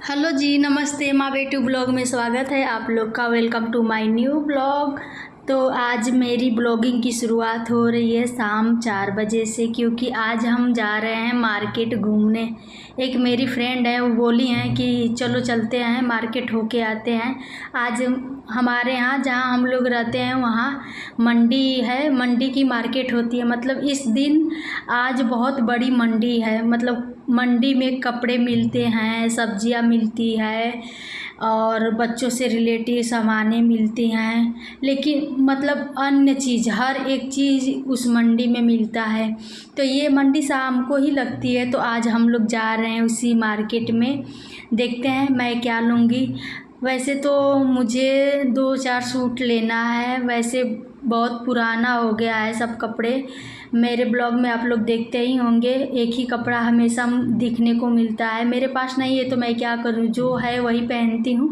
Hello जी, नमस्ते। माँ बेटू ब्लॉग में स्वागत है आप लोग का। Welcome to my new blog. तो आज मेरी ब्लॉगिंग की शुरुआत हो रही है शाम 4 बजे से, क्योंकि आज हम जा रहे हैं मार्केट घूमने। एक मेरी फ्रेंड है, वो बोली हैं कि चलो चलते हैं मार्केट होके आते हैं। आज हमारे यहाँ जहाँ हम लोग रहते हैं वहाँ मंडी है, मंडी की मार्केट होती है। मतलब इस दिन आज बहुत बड़ी मंडी है। मतलब मंडी में कपड़े मिलते हैं, सब्जियां मिलती है और बच्चों से रिलेटेड सामानें मिलती हैं। लेकिन मतलब अन्य चीज़, हर एक चीज़ उस मंडी में मिलता है। तो ये मंडी शाम को ही लगती है। तो आज हम लोग जा रहे हैं उसी मार्केट में। देखते हैं मैं क्या लूँगी। वैसे तो मुझे 2-4 सूट लेना है। वैसे बहुत पुराना हो गया है सब कपड़े। मेरे ब्लॉग में आप लोग देखते ही होंगे, एक ही कपड़ा हमेशा दिखने को मिलता है। मेरे पास नहीं है तो मैं क्या करूं, जो है वही पहनती हूं।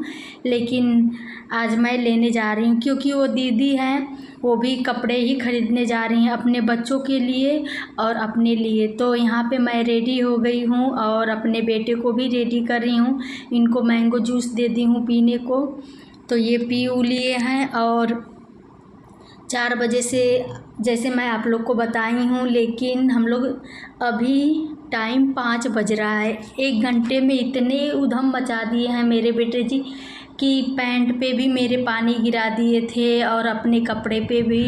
लेकिन आज मैं लेने जा रही हूं क्योंकि वो दीदी हैं, वो भी कपड़े ही खरीदने जा रही हैं अपने बच्चों के लिए और अपने लिए। तो यहाँ पे मैं रेडी हो गई हूँ और अपने बेटे को भी रेडी कर रही हूँ। इनको मैंगो जूस दे दी हूँ पीने को, तो ये पी लिए हैं। और 4 बजे से जैसे मैं आप लोग को बताई हूँ, लेकिन हम लोग अभी टाइम 5 बज रहा है। 1 घंटे में इतने उधम मचा दिए हैं मेरे बेटे जी कि पैंट पे भी मेरे पानी गिरा दिए थे और अपने कपड़े पे भी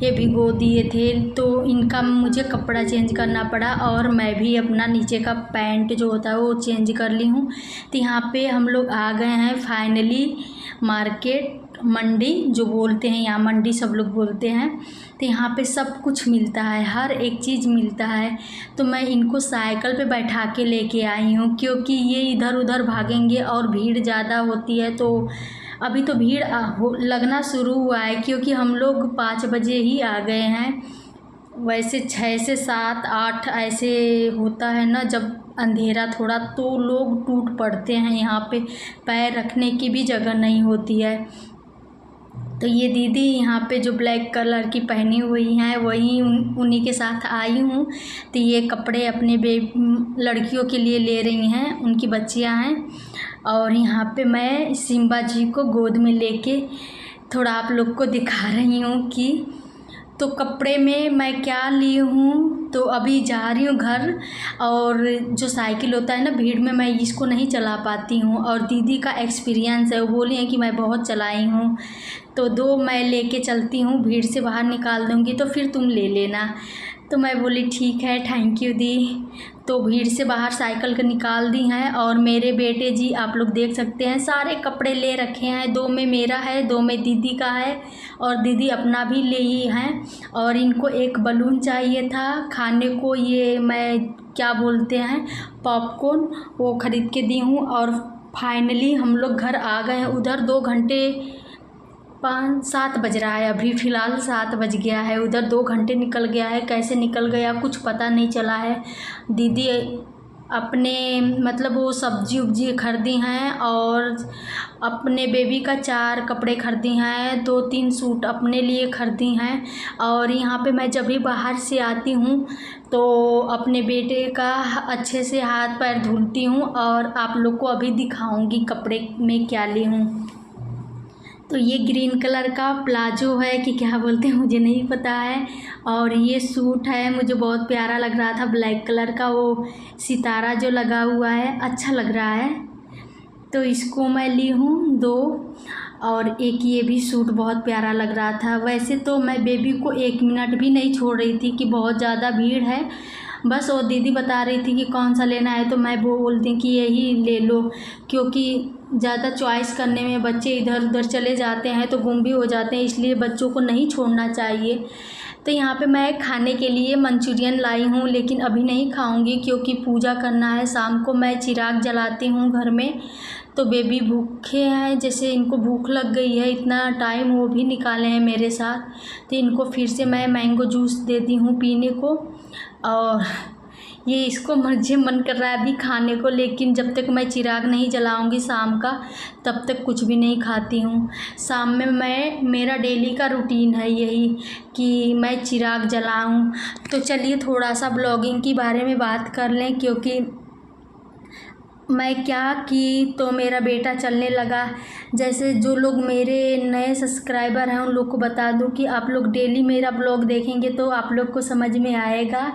ये भिगो दिए थे। तो इनका मुझे कपड़ा चेंज करना पड़ा और मैं भी अपना नीचे का पैंट जो होता है वो चेंज कर ली हूँ। तो यहाँ पे हम लोग आ गए हैं फाइनली मार्केट, मंडी जो बोलते हैं, यहाँ मंडी सब लोग बोलते हैं। तो यहाँ पे सब कुछ मिलता है, हर एक चीज़ मिलता है। तो मैं इनको साइकिल पे बैठा के लेके आई हूँ क्योंकि ये इधर उधर भागेंगे और भीड़ ज़्यादा होती है। तो अभी तो भीड़ लगना शुरू हुआ है क्योंकि हम लोग 5 बजे ही आ गए हैं। वैसे 6 से 7, 8 ऐसे होता है ना, जब अंधेरा थोड़ा तो लोग टूट पड़ते हैं। यहाँ पे पैर रखने की भी जगह नहीं होती है। तो ये दीदी यहाँ पे जो ब्लैक कलर की पहनी हुई हैं वही उन्हीं के साथ आई हूँ। तो ये कपड़े अपने लड़कियों के लिए ले रही हैं, उनकी बच्चियाँ हैं। और यहाँ पे मैं सिम्बा जी को गोद में लेके थोड़ा आप लोग को दिखा रही हूँ कि तो कपड़े में मैं क्या ली हूँ। तो अभी जा रही हूँ घर, और जो साइकिल होता है ना, भीड़ में मैं इसको नहीं चला पाती हूँ। और दीदी का एक्सपीरियंस है, वो बोली है कि मैं बहुत चलाई हूँ, तो 2 मैं लेके चलती हूँ, भीड़ से बाहर निकाल दूँगी तो फिर तुम ले लेना। तो मैं बोली ठीक है, थैंक यू दी। तो भीड़ से बाहर साइकिल का निकाल दी हैं। और मेरे बेटे जी आप लोग देख सकते हैं सारे कपड़े ले रखे हैं। 2 में मेरा है, 2 में दीदी का है, और दीदी अपना भी ले ही हैं। और इनको एक बलून चाहिए था खाने को, ये मैं क्या बोलते हैं, पॉपकॉर्न, वो ख़रीद के दी हूँ। और फाइनली हम लोग घर आ गए हैं। उधर 2 घंटे 5-7 बज रहा है, अभी फ़िलहाल 7 बज गया है। उधर 2 घंटे निकल गया है, कैसे निकल गया कुछ पता नहीं चला है। दीदी अपने मतलब वो सब्जी उब्जी खरीदी हैं और अपने बेबी का 4 कपड़े खरीदी हैं, 2-3 सूट अपने लिए खरीदी हैं। और यहाँ पे मैं जब भी बाहर से आती हूँ तो अपने बेटे का अच्छे से हाथ पैर धुलती हूँ और आप लोग को अभी दिखाऊंगी कपड़े में क्या ली हूँ। तो ये ग्रीन कलर का प्लाजो है कि क्या बोलते हैं मुझे नहीं पता है। और ये सूट है, मुझे बहुत प्यारा लग रहा था, ब्लैक कलर का, वो सितारा जो लगा हुआ है अच्छा लग रहा है। तो इसको मैं ली हूँ 2। और एक ये भी सूट बहुत प्यारा लग रहा था। वैसे तो मैं बेबी को 1 मिनट भी नहीं छोड़ रही थी कि बहुत ज़्यादा भीड़ है, बस वो दीदी बता रही थी कि कौन सा लेना है तो मैं बोलती कि यही ले लो, क्योंकि ज़्यादा चॉइस करने में बच्चे इधर उधर चले जाते हैं तो गुम भी हो जाते हैं, इसलिए बच्चों को नहीं छोड़ना चाहिए। तो यहाँ पे मैं खाने के लिए मंचूरियन लाई हूँ, लेकिन अभी नहीं खाऊंगी क्योंकि पूजा करना है। शाम को मैं चिराग जलाती हूँ घर में। तो बेबी भूखे हैं, जैसे इनको भूख लग गई है, इतना टाइम वो भी निकाले हैं मेरे साथ। तो इनको फिर से मैं मैंगो जूस देती हूँ पीने को। और ये इसको मुझे मन कर रहा है अभी खाने को, लेकिन जब तक मैं चिराग नहीं जलाऊंगी शाम का तब तक कुछ भी नहीं खाती हूँ। शाम में मेरा डेली का रूटीन है यही कि मैं चिराग जलाऊं। तो चलिए थोड़ा सा ब्लॉगिंग के बारे में बात कर लें, क्योंकि 5 बज रहे हैं। 5 बजे से 7 बजे तक हम लोग मैं क्या की तो मेरा बेटा चलने लगा। जैसे जो लोग मेरे नए सब्सक्राइबर हैं उन लोग को बता दूं कि आप लोग डेली मेरा ब्लॉग देखेंगे तो आप लोग को समझ में आएगा।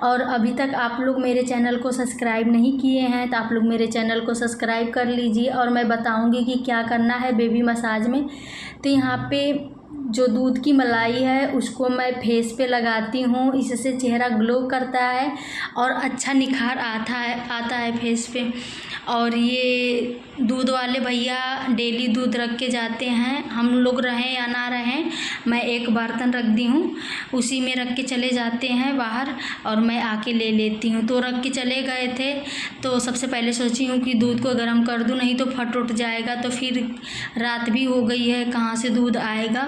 और अभी तक आप लोग मेरे चैनल को सब्सक्राइब नहीं किए हैं तो आप लोग मेरे चैनल को सब्सक्राइब कर लीजिए। और मैं बताऊंगी कि क्या करना है बेबी मसाज में। तो यहाँ पे जो दूध की मलाई है उसको मैं फेस पे लगाती हूँ, इससे चेहरा ग्लो करता है और अच्छा निखार आता है फेस पे। और ये दूध वाले भैया डेली दूध रख के जाते हैं, हम लोग रहें या ना रहें, मैं एक बर्तन रख दी हूँ उसी में रख के चले जाते हैं बाहर और मैं आके ले लेती हूँ। तो रख के चले गए थे तो सबसे पहले सोची हूँ कि दूध को गर्म कर दूँ, नहीं तो फट उठ जाएगा। तो फिर रात भी हो गई है, कहाँ से दूध आएगा।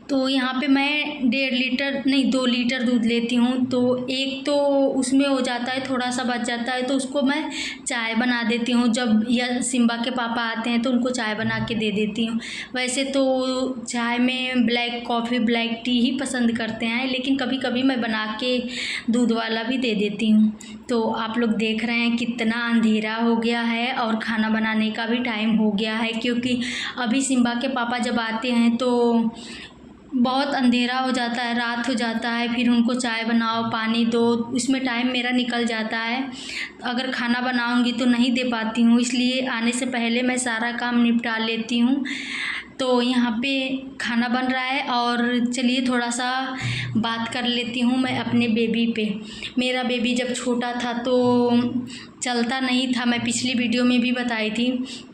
तो यहाँ पे मैं 1.5 लीटर नहीं 2 लीटर दूध लेती हूँ। तो एक तो उसमें हो जाता है, थोड़ा सा बच जाता है तो उसको मैं चाय बना देती हूँ। जब या सिम्बा के पापा आते हैं तो उनको चाय बना के दे देती हूँ। वैसे तो चाय में ब्लैक कॉफ़ी ब्लैक टी ही पसंद करते हैं, लेकिन कभी कभी मैं बना के दूध वाला भी दे देती हूँ। तो आप लोग देख रहे हैं कितना अंधेरा हो गया है और खाना बनाने का भी टाइम हो गया है, क्योंकि अभी सिम्बा के पापा जब आते हैं तो बहुत अंधेरा हो जाता है, रात हो जाता है, फिर उनको चाय बनाओ पानी दो, इसमें टाइम मेरा निकल जाता है। अगर खाना बनाऊंगी तो नहीं दे पाती हूँ, इसलिए आने से पहले मैं सारा काम निपटा लेती हूँ। तो यहाँ पे खाना बन रहा है और चलिए थोड़ा सा बात कर लेती हूँ मैं अपने बेबी पे। मेरा बेबी जब छोटा था तो चलता नहीं था, मैं पिछली वीडियो में भी बताई थी।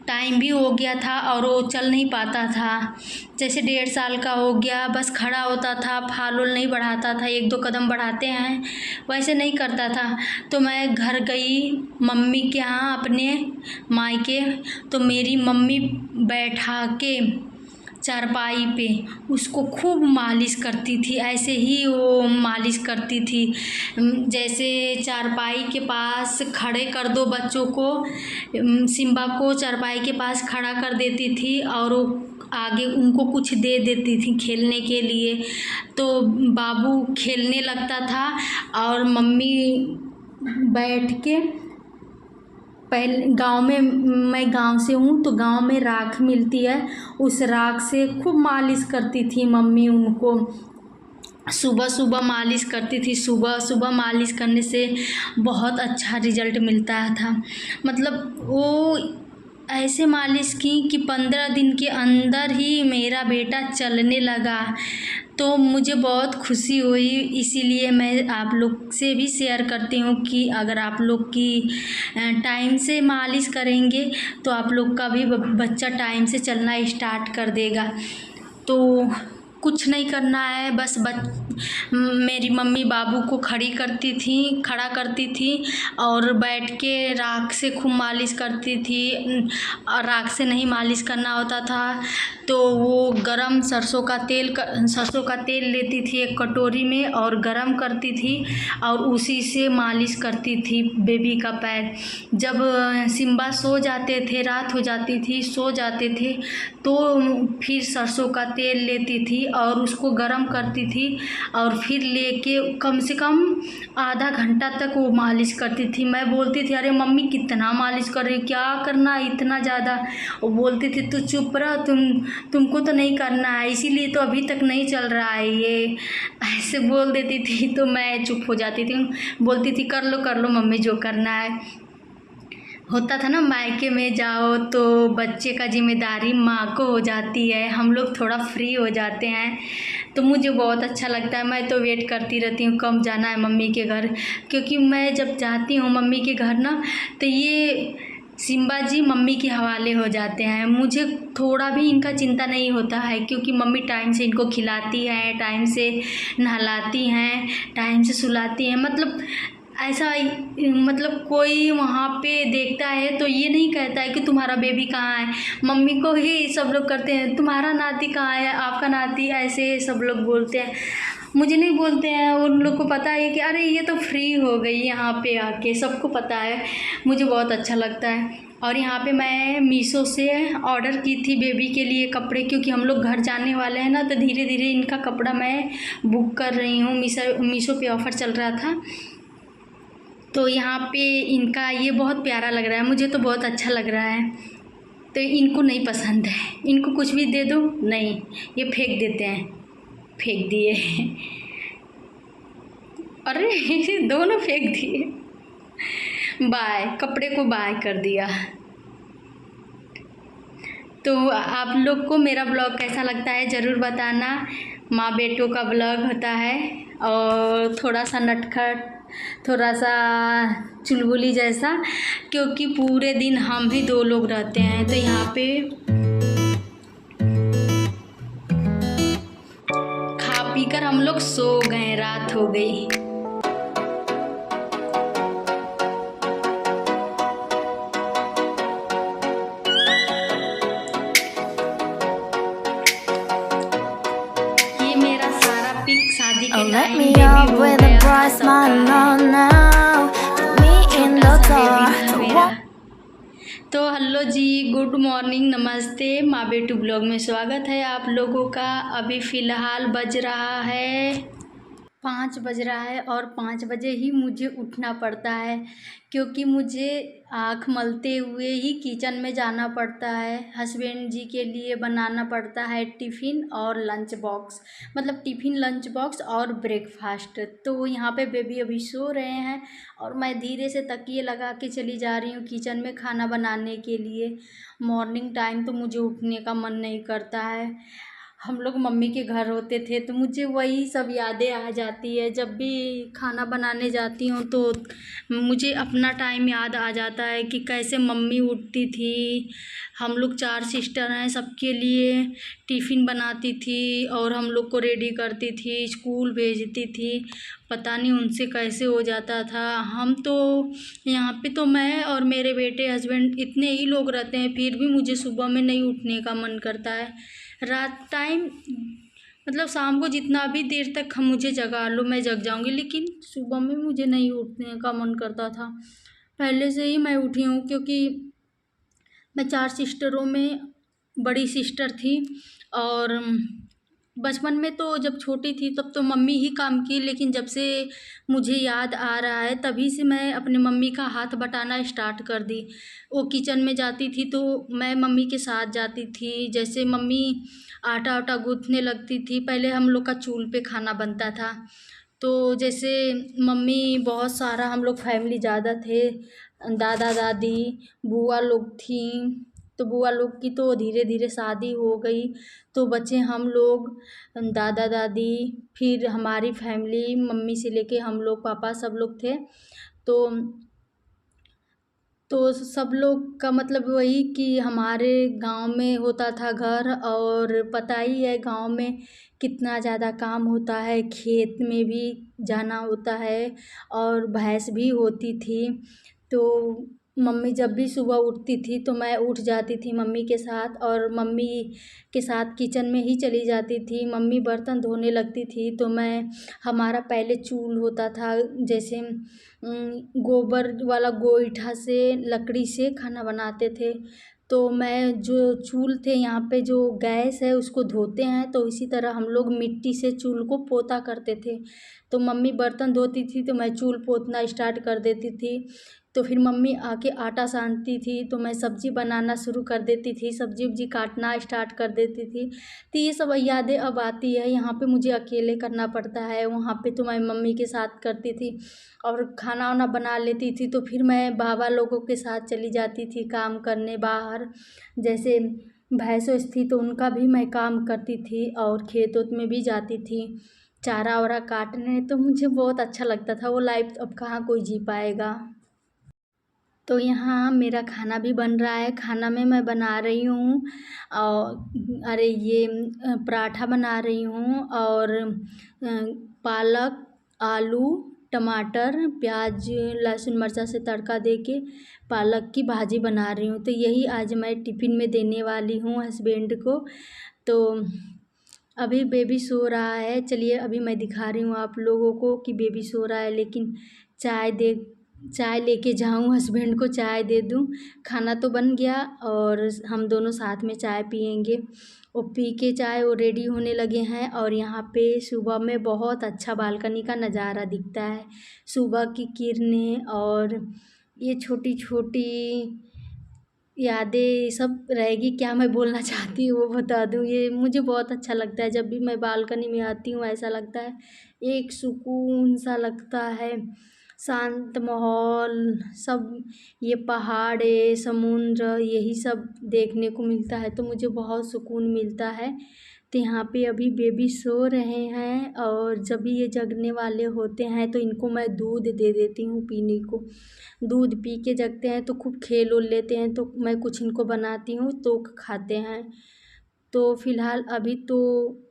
टाइम भी हो गया था और वो चल नहीं पाता था। जैसे 1.5 साल का हो गया, बस खड़ा होता था, फाल उल नहीं बढ़ाता था, 1-2 कदम बढ़ाते हैं वैसे नहीं करता था। तो मैं घर गई मम्मी के यहाँ अपने मायके, तो मेरी मम्मी बैठा के चारपाई पे उसको खूब मालिश करती थी, ऐसे ही वो मालिश करती थी। जैसे चारपाई के पास खड़े कर दो बच्चों को, सिम्बा को चारपाई के पास खड़ा कर देती थी और वो आगे उनको कुछ दे देती थी खेलने के लिए, तो बाबू खेलने लगता था और मम्मी बैठ के पहले गांव में, मैं गांव से हूँ तो गांव में राख मिलती है, उस राख से खूब मालिश करती थी मम्मी उनको। सुबह सुबह मालिश करती थी, सुबह सुबह मालिश करने से बहुत अच्छा रिजल्ट मिलता था। मतलब वो ऐसे मालिश की कि 15 दिन के अंदर ही मेरा बेटा चलने लगा। तो मुझे बहुत खुशी हुई, इसीलिए मैं आप लोग से भी शेयर करती हूँ कि अगर आप लोग की टाइम से मालिश करेंगे तो आप लोग का भी बच्चा टाइम से चलना स्टार्ट कर देगा। तो कुछ नहीं करना है, बस मेरी मम्मी बाबू को खड़ा करती थी और बैठ के राख से खूब मालिश करती थी। और राख से नहीं मालिश करना होता था तो वो गरम सरसों का तेल लेती थी एक कटोरी में और गरम करती थी और उसी से मालिश करती थी बेबी का पैर। जब सिम्बा सो जाते थे, रात हो जाती थी, सो जाते थे, तो फिर सरसों का तेल लेती थी और उसको गरम करती थी और फिर लेके कम से कम आधा घंटा तक वो मालिश करती थी। मैं बोलती थी अरे मम्मी कितना मालिश कर रही, क्या करना इतना ज़्यादा। वो बोलती थी तू चुप रह, तुमको तो नहीं करना है, इसीलिए तो अभी तक नहीं चल रहा है ये, ऐसे बोल देती थी। तो मैं चुप हो जाती थी, बोलती थी कर लो मम्मी जो करना है। होता था ना मायके में जाओ तो बच्चे का जिम्मेदारी माँ को हो जाती है, हम लोग थोड़ा फ्री हो जाते हैं, तो मुझे बहुत अच्छा लगता है। मैं तो वेट करती रहती हूँ कब जाना है मम्मी के घर, क्योंकि मैं जब जाती हूँ मम्मी के घर ना तो ये सिम्बा जी मम्मी के हवाले हो जाते हैं। मुझे थोड़ा भी इनका चिंता नहीं होता है, क्योंकि मम्मी टाइम से इनको खिलाती हैं, टाइम से नहलाती हैं, टाइम से सुलाती हैं। मतलब ऐसा मतलब कोई वहाँ पे देखता है तो ये नहीं कहता है कि तुम्हारा बेबी कहाँ है, मम्मी को ही सब लोग करते हैं तुम्हारा नाती कहाँ है, आपका नाती, ऐसे सब लोग बोलते हैं। मुझे नहीं बोलते हैं, उन लोग को पता है कि अरे ये तो फ्री हो गई यहाँ पे आके, सबको पता है। मुझे बहुत अच्छा लगता है। और यहाँ पे मैं मीशो से ऑर्डर की थी बेबी के लिए कपड़े, क्योंकि हम लोग घर जाने वाले हैं ना, तो धीरे धीरे इनका कपड़ा मैं बुक कर रही हूँ। मीशो पे ऑफ़र चल रहा था तो यहाँ पे इनका ये बहुत प्यारा लग रहा है, मुझे तो बहुत अच्छा लग रहा है। तो इनको नहीं पसंद है, इनको कुछ भी दे दो नहीं, ये फेंक देते हैं। फेंक दिए अरे दोनों फेंक दिए। बाय, कपड़े को बाय कर दिया। तो आप लोग को मेरा ब्लॉग कैसा लगता है ज़रूर बताना। माँ बेटों का ब्लॉग होता है और थोड़ा सा नटखट, थोड़ा सा चुलबुली जैसा, क्योंकि पूरे दिन हम ही दो लोग रहते हैं। तो यहाँ पे खा पी कर हम लोग सो गए, रात हो गई। ये मेरा सारा पिक शादी के टाइम बेबी हो गया सबका है। तो हेलो जी, गुड मॉर्निंग, नमस्ते। माँ बेटू ब्लॉग में स्वागत है आप लोगों का। अभी फ़िलहाल बज रहा है 5 बज रहा है और 5 बजे ही मुझे उठना पड़ता है, क्योंकि मुझे आँख मलते हुए ही किचन में जाना पड़ता है। हस्बैंड जी के लिए बनाना पड़ता है टिफ़िन और लंच बॉक्स, मतलब टिफ़िन, लंच बॉक्स और ब्रेकफास्ट। तो यहाँ पे बेबी अभी सो रहे हैं और मैं धीरे से तकिए लगा के चली जा रही हूँ किचन में खाना बनाने के लिए। मॉर्निंग टाइम तो मुझे उठने का मन नहीं करता है। हम लोग मम्मी के घर होते थे तो मुझे वही सब यादें आ जाती है। जब भी खाना बनाने जाती हूँ तो मुझे अपना टाइम याद आ जाता है कि कैसे मम्मी उठती थी। हम लोग 4 सिस्टर हैं, सबके लिए टिफ़िन बनाती थी और हम लोग को रेडी करती थी, स्कूल भेजती थी। पता नहीं उनसे कैसे हो जाता था। हम तो यहाँ पे तो मैं और मेरे बेटे, हस्बैंड, इतने ही लोग रहते हैं, फिर भी मुझे सुबह में नहीं उठने का मन करता है। रात टाइम मतलब शाम को जितना भी देर तक हम मुझे जगा लो मैं जग जाऊंगी, लेकिन सुबह में मुझे नहीं उठने का मन करता था। पहले से ही मैं उठी हूँ, क्योंकि मैं 4 सिस्टरों में बड़ी सिस्टर थी। और बचपन में तो जब छोटी थी तब तो मम्मी ही काम की, लेकिन जब से मुझे याद आ रहा है तभी से मैं अपने मम्मी का हाथ बटाना स्टार्ट कर दी। वो किचन में जाती थी तो मैं मम्मी के साथ जाती थी। जैसे मम्मी आटा आटा गूँथने लगती थी, पहले हम लोग का चूल्हे पे खाना बनता था। तो जैसे मम्मी बहुत सारा, हम लोग फैमिली ज़्यादा थे, दादा दादी, बुआ लोग थी। तो बुआ लोग की तो धीरे धीरे शादी हो गई, तो बचे हम लोग, दादा दादी, फिर हमारी फैमिली, मम्मी से लेके हम लोग, पापा, सब लोग थे। तो सब लोग का मतलब वही कि हमारे गांव में होता था घर, और पता ही है गांव में कितना ज़्यादा काम होता है, खेत में भी जाना होता है और भैंस भी होती थी। तो मम्मी जब भी सुबह उठती थी तो मैं उठ जाती थी मम्मी के साथ, और मम्मी के साथ किचन में ही चली जाती थी। मम्मी बर्तन धोने लगती थी तो मैं, हमारा पहले चूल्हा होता था, जैसे गोबर वाला गोईठा से, लकड़ी से खाना बनाते थे। तो मैं, जो चूल्हा थे यहाँ पे, जो गैस है उसको धोते हैं, तो इसी तरह हम लोग मिट्टी से चूल्हे को पोता करते थे। तो मम्मी बर्तन धोती थी तो मैं चूल्हा पोतना स्टार्ट कर देती थी। तो फिर मम्मी आके आटा सानती थी तो मैं सब्ज़ी बनाना शुरू कर देती थी, सब्ज़ी उब्जी काटना स्टार्ट कर देती थी। तो ये सब यादें अब आती है। यहाँ पे मुझे अकेले करना पड़ता है, वहाँ पे तो मैं मम्मी के साथ करती थी। और खाना वाना बना लेती थी तो फिर मैं बाबा लोगों के साथ चली जाती थी काम करने बाहर। जैसे भैंस वैंस थी तो उनका भी मैं काम करती थी, और खेत वेत में भी जाती थी चारा वारा काटने। तो मुझे बहुत अच्छा लगता था वो लाइफ, अब कहाँ कोई जी पाएगा। तो यहाँ मेरा खाना भी बन रहा है। खाना में मैं बना रही हूँ और अरे ये पराठा बना रही हूँ, और पालक, आलू, टमाटर, प्याज, लहसुन मिर्चा से तड़का दे के पालक की भाजी बना रही हूँ। तो यही आज मैं टिफ़िन में देने वाली हूँ हस्बैंड को। तो अभी बेबी सो रहा है। चलिए अभी मैं दिखा रही हूँ आप लोगों को कि बेबी सो रहा है, लेकिन चाय लेके जाऊँ, हस्बैंड को चाय दे दूँ। खाना तो बन गया और हम दोनों साथ में चाय पियेंगे। वो पी के चाय वो रेडी होने लगे हैं। और यहाँ पे सुबह में बहुत अच्छा बालकनी का नज़ारा दिखता है, सुबह की किरणें और ये छोटी छोटी यादें सब रहेगी। क्या मैं बोलना चाहती हूँ वो बता दूँ। ये मुझे बहुत अच्छा लगता है, जब भी मैं बालकनी में आती हूँ ऐसा लगता है एक सुकून सा लगता है, शांत माहौल, सब ये पहाड़े समुद्र यही सब देखने को मिलता है तो मुझे बहुत सुकून मिलता है। तो यहाँ पे अभी बेबी सो रहे हैं और जब भी ये जगने वाले होते हैं तो इनको मैं दूध दे देती हूँ पीने को। दूध पी के जगते हैं तो खूब खेल उल लेते हैं तो मैं कुछ इनको बनाती हूँ तो खाते हैं। तो फ़िलहाल अभी तो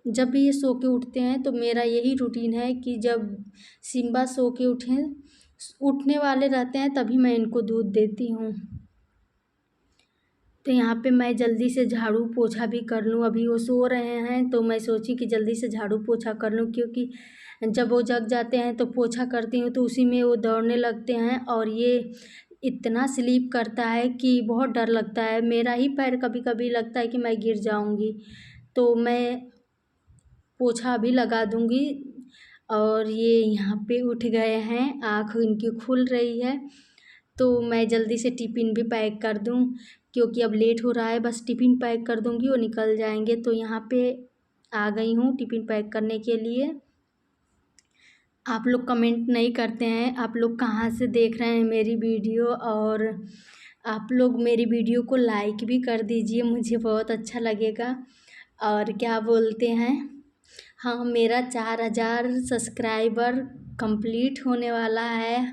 जब भी ये सो के उठते हैं तो मेरा यही रूटीन है कि जब सिम्बा सो के उठने वाले रहते हैं तभी मैं इनको दूध देती हूँ। तो यहाँ पे मैं जल्दी से झाड़ू पोछा भी कर लूँ, अभी वो सो रहे हैं तो मैं सोची कि जल्दी से झाड़ू पोछा कर लूँ, क्योंकि जब वो जग जाते हैं तो पोछा करती हूँ तो उसी में वो दौड़ने लगते हैं और ये इतना स्लीप करता है कि बहुत डर लगता है। मेरा ही पैर कभी कभी लगता है कि मैं गिर जाऊँगी, तो मैं पोछा भी लगा दूँगी। और ये यहाँ पे उठ गए हैं, आँख इनकी खुल रही है तो मैं जल्दी से टिफ़िन भी पैक कर दूँ, क्योंकि अब लेट हो रहा है। बस टिफ़िन पैक कर दूँगी वो निकल जाएंगे। तो यहाँ पे आ गई हूँ टिफ़िन पैक करने के लिए। आप लोग कमेंट नहीं करते हैं, आप लोग कहाँ से देख रहे हैं मेरी वीडियो, और आप लोग मेरी वीडियो को लाइक भी कर दीजिए, मुझे बहुत अच्छा लगेगा। और क्या बोलते हैं, हाँ मेरा 4000 सब्सक्राइबर कंप्लीट होने वाला है।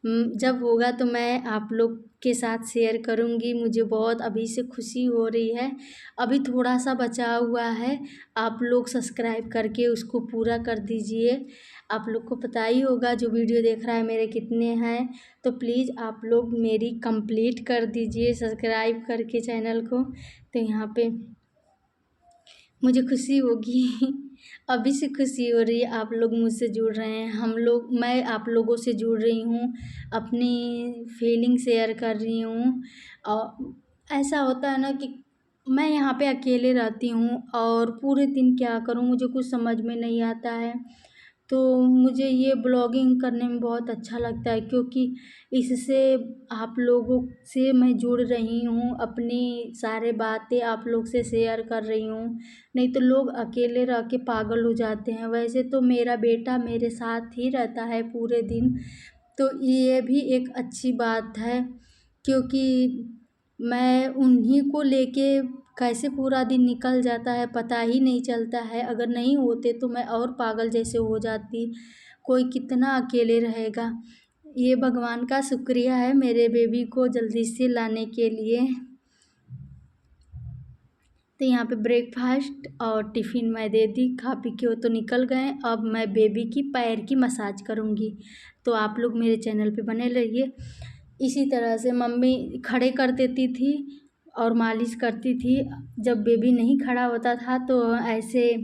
जब होगा तो मैं आप लोग के साथ शेयर करूँगी। मुझे बहुत अभी से खुशी हो रही है, अभी थोड़ा सा बचा हुआ है, आप लोग सब्सक्राइब करके उसको पूरा कर दीजिए। आप लोग को पता ही होगा जो वीडियो देख रहा है मेरे कितने हैं, तो प्लीज़ आप लोग मेरी कंप्लीट कर दीजिए सब्सक्राइब करके चैनल को। तो यहाँ पे मुझे खुशी होगी अभी से खुशी हो रही है, आप लोग मुझसे जुड़ रहे हैं, मैं आप लोगों से जुड़ रही हूँ, अपनी फीलिंग शेयर कर रही हूँ। और ऐसा होता है ना कि मैं यहाँ पे अकेले रहती हूँ और पूरे दिन क्या करूँ मुझे कुछ समझ में नहीं आता है। तो मुझे ये ब्लॉगिंग करने में बहुत अच्छा लगता है, क्योंकि इससे आप लोगों से मैं जुड़ रही हूँ, अपनी सारे बातें आप लोग से शेयर कर रही हूँ। नहीं तो लोग अकेले रह के पागल हो जाते हैं। वैसे तो मेरा बेटा मेरे साथ ही रहता है पूरे दिन, तो ये भी एक अच्छी बात है, क्योंकि मैं उन्हीं को लेके कैसे पूरा दिन निकल जाता है पता ही नहीं चलता है। अगर नहीं होते तो मैं और पागल जैसे हो जाती, कोई कितना अकेले रहेगा। ये भगवान का शुक्रिया है मेरे बेबी को जल्दी से लाने के लिए। तो यहाँ पे ब्रेकफास्ट और टिफ़िन मैं दे दी, खा पी के वो तो निकल गए। अब मैं बेबी की पैर की मसाज करूँगी, तो आप लोग मेरे चैनल पे बने रहिए। इसी तरह से मम्मी खड़े कर देती थी और मालिश करती थी, जब बेबी नहीं खड़ा होता था तो ऐसे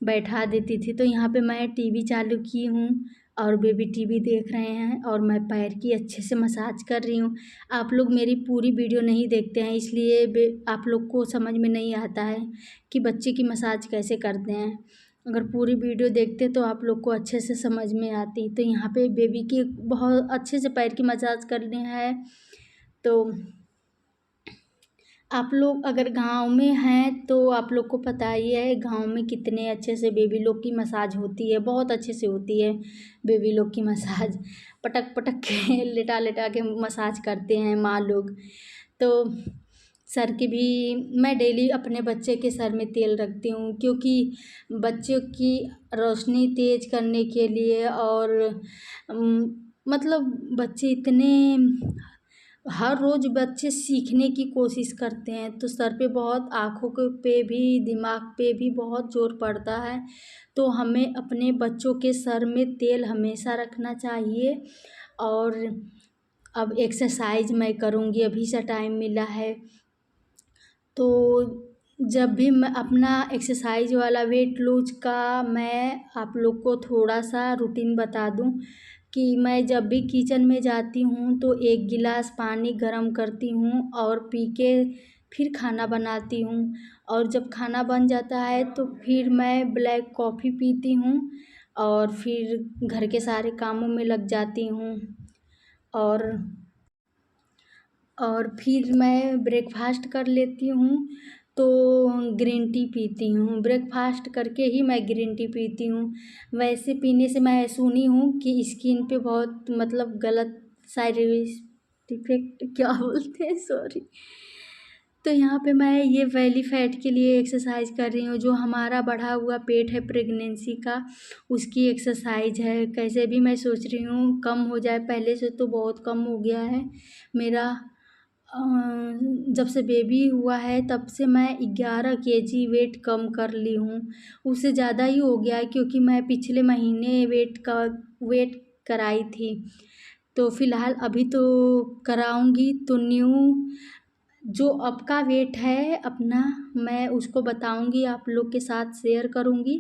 बैठा देती थी। तो यहाँ पे मैं टीवी चालू की हूँ और बेबी टीवी देख रहे हैं और मैं पैर की अच्छे से मसाज कर रही हूँ। आप लोग मेरी पूरी वीडियो नहीं देखते हैं, इसलिए आप लोग को समझ में नहीं आता है कि बच्चे की मसाज कैसे करते हैं। अगर पूरी वीडियो देखते तो आप लोग को अच्छे से समझ में आती। तो यहाँ पे बेबी की बहुत अच्छे से पैर की मसाज करनी है। तो आप लोग अगर गांव में हैं तो आप लोग को पता ही है गांव में कितने अच्छे से बेबी लोग की मसाज होती है, बहुत अच्छे से होती है बेबी लोग की मसाज। पटक पटक के लेटा लेटा के मसाज करते हैं माँ लोग। तो सर की भी मैं डेली अपने बच्चे के सर में तेल रखती हूँ, क्योंकि बच्चों की रोशनी तेज़ करने के लिए, और मतलब बच्चे इतने हर रोज़ बच्चे सीखने की कोशिश करते हैं, तो सर पे बहुत आँखों के पे भी दिमाग पे भी बहुत ज़ोर पड़ता है। तो हमें अपने बच्चों के सर में तेल हमेशा रखना चाहिए। और अब एक्सरसाइज मैं करूँगी, अभी से टाइम मिला है तो जब भी मैं अपना एक्सरसाइज वाला वेट लूज का मैं आप लोग को थोड़ा सा रूटीन बता दूं, कि मैं जब भी किचन में जाती हूँ तो 1 गिलास पानी गर्म करती हूँ और पी के फिर खाना बनाती हूँ, और जब खाना बन जाता है तो फिर मैं ब्लैक कॉफ़ी पीती हूँ और फिर घर के सारे कामों में लग जाती हूँ। और फिर मैं ब्रेकफास्ट कर लेती हूँ, तो ग्रीन टी पीती हूँ। ब्रेकफास्ट करके ही मैं ग्रीन टी पीती हूँ। वैसे पीने से मैं सुनी हूँ कि स्किन पे बहुत मतलब गलत साइड इफ़ेक्ट क्या बोलते हैं, सॉरी। तो यहाँ पे मैं ये बेली फैट के लिए एक्सरसाइज कर रही हूँ। जो हमारा बढ़ा हुआ पेट है प्रेगनेंसी का, उसकी एक्सरसाइज है। कैसे भी मैं सोच रही हूँ कम हो जाए, पहले से तो बहुत कम हो गया है मेरा। जब से बेबी हुआ है तब से मैं 11 केजी वेट कम कर ली हूँ। उससे ज़्यादा ही हो गया है, क्योंकि मैं पिछले महीने वेट कराई थी। तो फ़िलहाल अभी तो कराऊँगी तो जो अब का वेट है अपना, मैं उसको बताऊँगी, आप लोग के साथ शेयर करूँगी।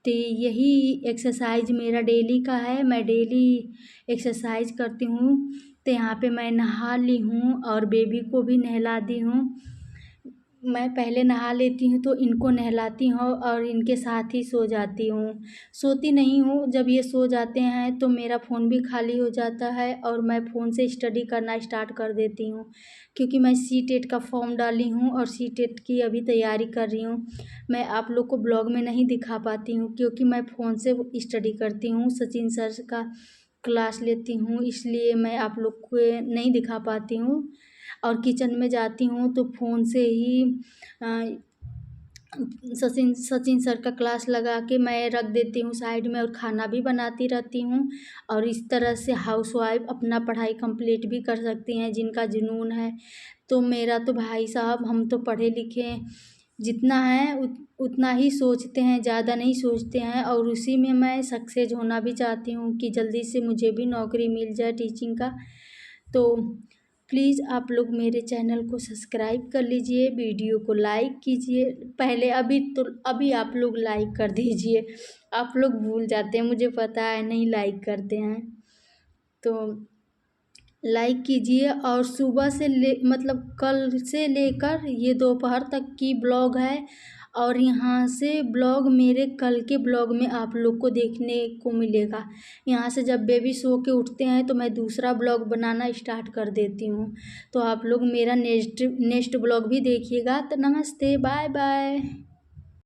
तो यही एक्सरसाइज मेरा डेली का है। मैं डेली एक्सरसाइज करती हूँ। तो यहाँ पे मैं नहा ली हूँ और बेबी को भी नहला दी हूँ। मैं पहले नहा लेती हूँ तो इनको नहलाती हूँ और इनके साथ ही सो जाती हूँ। सोती नहीं हूँ, जब ये सो जाते हैं तो मेरा फ़ोन भी खाली हो जाता है और मैं फ़ोन से स्टडी करना स्टार्ट कर देती हूँ। क्योंकि मैं सीटेट का फॉर्म डाली हूँ और सीटेट की अभी तैयारी कर रही हूँ। मैं आप लोग को ब्लॉग में नहीं दिखा पाती हूँ, क्योंकि मैं फ़ोन से स्टडी करती हूँ, सचिन सर का क्लास लेती हूँ, इसलिए मैं आप लोग को नहीं दिखा पाती हूँ। और किचन में जाती हूँ तो फ़ोन से ही सचिन सर का क्लास लगा के मैं रख देती हूँ साइड में, और खाना भी बनाती रहती हूँ। और इस तरह से हाउसवाइफ अपना पढ़ाई कंप्लीट भी कर सकती हैं, जिनका जुनून है। तो मेरा तो भाई साहब, हम तो पढ़े लिखे जितना है उतना ही सोचते हैं, ज़्यादा नहीं सोचते हैं। और उसी में मैं सक्सेस होना भी चाहती हूँ कि जल्दी से मुझे भी नौकरी मिल जाए टीचिंग का। तो प्लीज़ आप लोग मेरे चैनल को सब्सक्राइब कर लीजिए, वीडियो को लाइक कीजिए। पहले अभी आप लोग लाइक कर दीजिए। आप लोग भूल जाते हैं, मुझे पता है, नहीं लाइक करते हैं। तो लाइक कीजिए। और सुबह से मतलब कल से लेकर ये दोपहर तक की ब्लॉग है, और यहाँ से ब्लॉग मेरे कल के ब्लॉग में आप लोग को देखने को मिलेगा। यहाँ से जब बेबी सो के उठते हैं तो मैं दूसरा ब्लॉग बनाना स्टार्ट कर देती हूँ। तो आप लोग मेरा नेक्स्ट ब्लॉग भी देखिएगा। तो नमस्ते, बाय बाय।